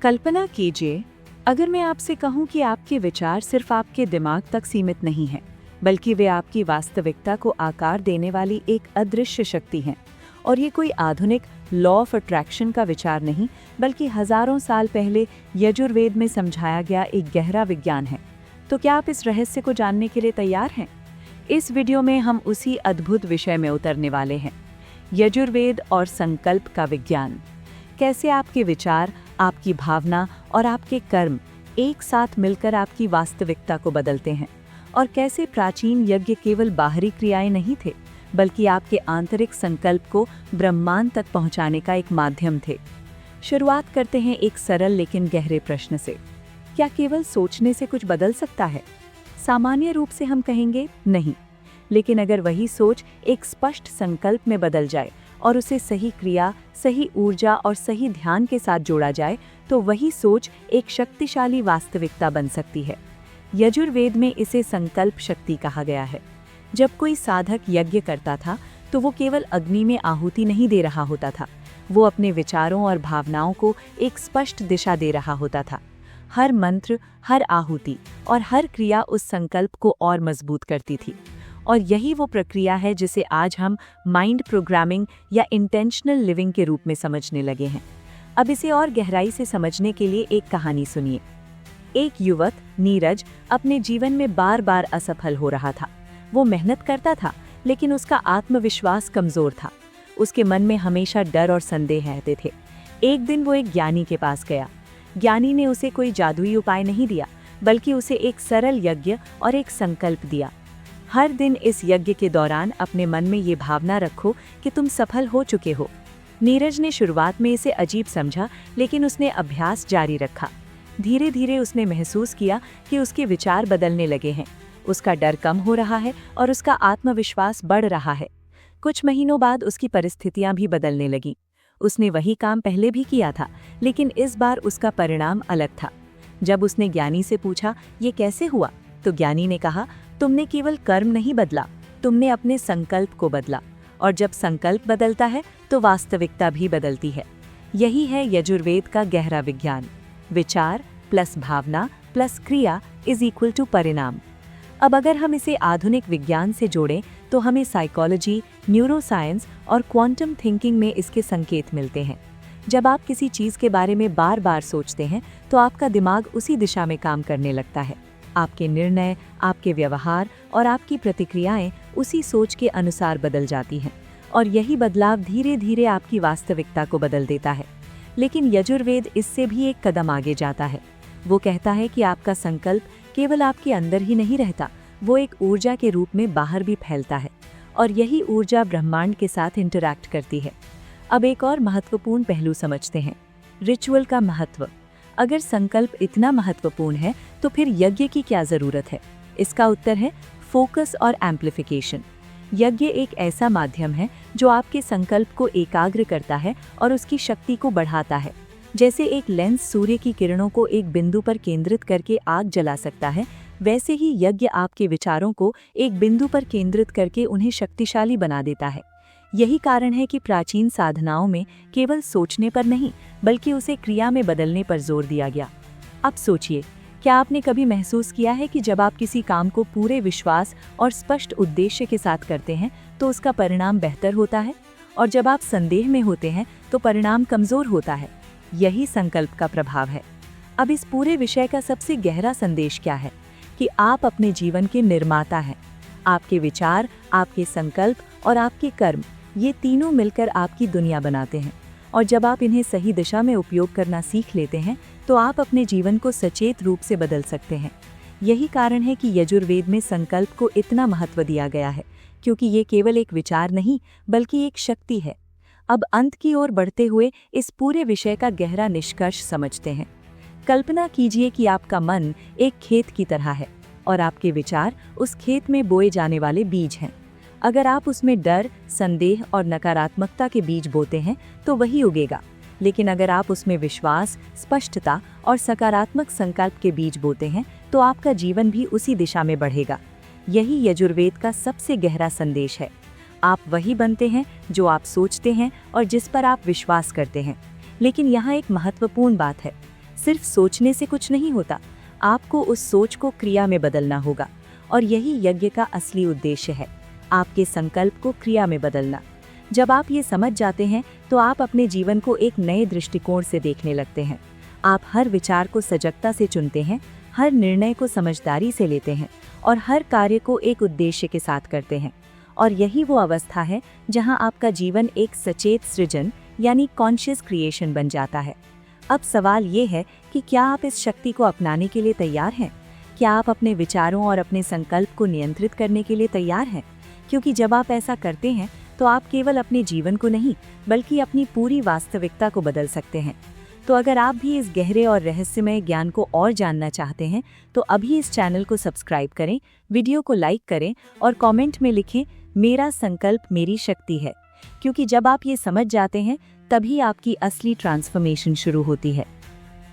कल्पना कीजिए, अगर मैं आपसे कहूं कि आपके विचार सिर्फ आपके दिमाग तक सीमित नहीं हैं, बल्कि वे आपकी वास्तविकता को आकार देने वाली एक अदृश्य शक्ति हैं। और ये कोई आधुनिक लॉ ऑफ अट्रैक्शन का विचार नहीं, बल्कि हजारों साल पहले यजुर्वेद में समझाया गया एक गहरा विज्ञान है। तो क्या आप इस रहस्य को जानने के लिए तैयार हैं? इस वीडियो में हम उसी अद्भुत विषय में उतरने वाले हैं, यजुर्वेद और संकल्प का विज्ञान। कैसे आपके विचार, आपकी भावना और आपके कर्म एक साथ मिलकर आपकी वास्तविकता को बदलते हैं, और कैसे प्राचीन यज्ञ केवल बाहरी क्रियाएं नहीं थे, बल्कि आपके आंतरिक संकल्प को ब्रह्मांड तक पहुंचाने का एक माध्यम थे। शुरुआत करते हैं एक सरल लेकिन गहरे प्रश्न से। क्या केवल सोचने से कुछ बदल सकता है? सामान्य रूप से हम कहेंगे नहीं, लेकिन अगर वही सोच एक स्पष्ट संकल्प में बदल जाए और उसे सही क्रिया, सही ऊर्जा और सही ध्यान के साथ जोड़ा जाए, तो वही सोच एक शक्तिशाली वास्तविकता बन सकती है। यजुर्वेद में इसे संकल्प शक्ति कहा गया है। जब कोई साधक यज्ञ करता था, तो वो केवल अग्नि में आहुति नहीं दे रहा होता था, वो अपने विचारों और भावनाओं को एक स्पष्ट दिशा दे रहा होता था। हर मंत्र, हर आहुति और हर क्रिया उस संकल्प को और मजबूत करती थी। और यही वो प्रक्रिया है जिसे आज हम माइंड प्रोग्रामिंग या इंटेंशनल लिविंग के रूप में समझने लगे हैं। अब इसे और गहराई से समझने के लिए एक कहानी सुनिए। एक युवक नीरज अपने जीवन में बार बार असफल हो रहा था। वो मेहनत करता था, लेकिन उसका आत्मविश्वास कमजोर था। उसके मन में हमेशा डर और संदेह रहते थे। एक दिन वो एक ज्ञानी के पास गया। ज्ञानी ने उसे कोई जादुई उपाय नहीं दिया, बल्कि उसे एक सरल यज्ञ और एक संकल्प दिया। हर दिन इस यज्ञ के दौरान अपने मन में ये भावना रखो कि तुम सफल हो चुके हो। नीरज ने शुरुआत में इसे अजीब समझा, लेकिन उसने अभ्यास जारी रखा। धीरे धीरे उसने महसूस किया कि उसके विचार बदलने लगे हैं, उसका डर कम हो रहा है और उसका आत्मविश्वास बढ़ रहा है। कुछ महीनों बाद उसकी परिस्थितियां भी बदलने लगीं। उसने वही काम पहले भी किया था, लेकिन इस बार उसका परिणाम अलग था। जब उसने ज्ञानी से पूछा, ये कैसे हुआ, तो ज्ञानी ने कहा, तुमने केवल कर्म नहीं बदला, तुमने अपने संकल्प को बदला। और जब संकल्प बदलता है, तो वास्तविकता भी बदलती है। यही है यजुर्वेद का गहरा विज्ञान। विचार प्लस भावना प्लस क्रिया इज इक्वल टू परिणाम। अब अगर हम इसे आधुनिक विज्ञान से जोड़ें, तो हमें साइकोलॉजी, न्यूरोसाइंस और क्वांटम थिंकिंग में इसके संकेत मिलते हैं। जब आप किसी चीज़ के बारे में बार बार सोचते हैं, तो आपका दिमाग उसी दिशा में काम करने लगता है। आपके निर्णय, आपके व्यवहार और आपकी प्रतिक्रियाएं उसी सोच के अनुसार बदल जाती हैं, और यही बदलाव धीरे धीरे आपकी वास्तविकता को बदल देता है। लेकिन यजुर्वेद इससे भी एक कदम आगे जाता है। वो कहता है कि आपका संकल्प केवल आपके अंदर ही नहीं रहता, वो एक ऊर्जा के रूप में बाहर भी फैलता है, और यही ऊर्जा ब्रह्मांड के साथ इंटरैक्ट करती है। अब एक और महत्वपूर्ण पहलू समझते हैं, रिचुअल का महत्व। अगर संकल्प इतना महत्वपूर्ण है, तो फिर यज्ञ की क्या जरूरत है? इसका उत्तर है फोकस और एम्प्लीफिकेशन। यज्ञ एक ऐसा माध्यम है जो आपके संकल्प को एकाग्र करता है और उसकी शक्ति को बढ़ाता है। जैसे एक लेंस सूर्य की किरणों को एक बिंदु पर केंद्रित करके आग जला सकता है, वैसे ही यज्ञ आपके विचारों को एक बिंदु पर केंद्रित करके उन्हें शक्तिशाली बना देता है। यही कारण है कि प्राचीन साधनाओं में केवल सोचने पर नहीं, बल्कि उसे क्रिया में बदलने पर जोर दिया गया। अब सोचिए, क्या आपने कभी महसूस किया है कि जब आप किसी काम को पूरे विश्वास और स्पष्ट उद्देश्य के साथ करते हैं, तो उसका परिणाम बेहतर होता है, और जब आप संदेह में होते हैं, तो परिणाम कमजोर होता है? यही संकल्प का प्रभाव है। अब इस पूरे विषय का सबसे गहरा संदेश क्या है? कि आप अपने जीवन के निर्माता हैं। आपके विचार, आपके संकल्प और आपके कर्म, ये तीनों मिलकर आपकी दुनिया बनाते हैं। और जब आप इन्हें सही दिशा में उपयोग करना सीख लेते हैं, तो आप अपने जीवन को सचेत रूप से बदल सकते हैं। यही कारण है कि यजुर्वेद में संकल्प को इतना महत्व दिया गया है, क्योंकि ये केवल एक विचार नहीं, बल्कि एक शक्ति है। अब अंत की ओर बढ़ते हुए इस पूरे विषय का गहरा निष्कर्ष समझते हैं। कल्पना कीजिए कि आपका मन एक खेत की तरह है, और आपके विचार उस खेत में बोए जाने वाले बीज हैं। अगर आप उसमें डर, संदेह और नकारात्मकता के बीज बोते हैं, तो वही उगेगा। लेकिन अगर आप उसमें विश्वास, स्पष्टता और सकारात्मक संकल्प के बीज बोते हैं, तो आपका जीवन भी उसी दिशा में बढ़ेगा। यही यजुर्वेद का सबसे गहरा संदेश है। आप वही बनते हैं जो आप सोचते हैं और जिस पर आप विश्वास करते हैं। लेकिन यहाँ एक महत्वपूर्ण बात है, सिर्फ सोचने से कुछ नहीं होता, आपको उस सोच को क्रिया में बदलना होगा। और यही यज्ञ का असली उद्देश्य है, आपके संकल्प को क्रिया में बदलना। जब आप ये समझ जाते हैं तो आप अपने जीवन को एक नए दृष्टिकोण से देखने लगते हैं। आप हर विचार को सजगता से चुनते हैं, हर निर्णय को समझदारी से लेते हैं और हर कार्य को एक उद्देश्य के साथ करते हैं। और यही वो अवस्था है जहां आपका जीवन एक सचेत सृजन यानी कॉन्शियस क्रिएशन बन जाता है। अब सवाल ये है कि क्या आप इस शक्ति को अपनाने के लिए तैयार हैं? क्या आप अपने विचारों और अपने संकल्प को नियंत्रित करने के लिए तैयार हैं? क्योंकि जब आप ऐसा करते हैं तो आप केवल अपने जीवन को नहीं बल्कि अपनी पूरी वास्तविकता को बदल सकते हैं। तो अगर आप भी इस गहरे और रहस्यमय ज्ञान को और जानना चाहते हैं तो अभी इस चैनल को सब्सक्राइब करें, वीडियो को लाइक करें और कमेंट में लिखें, मेरा संकल्प मेरी शक्ति है। क्योंकि जब आप ये समझ जाते हैं तभी आपकी असली ट्रांसफॉर्मेशन शुरू होती है।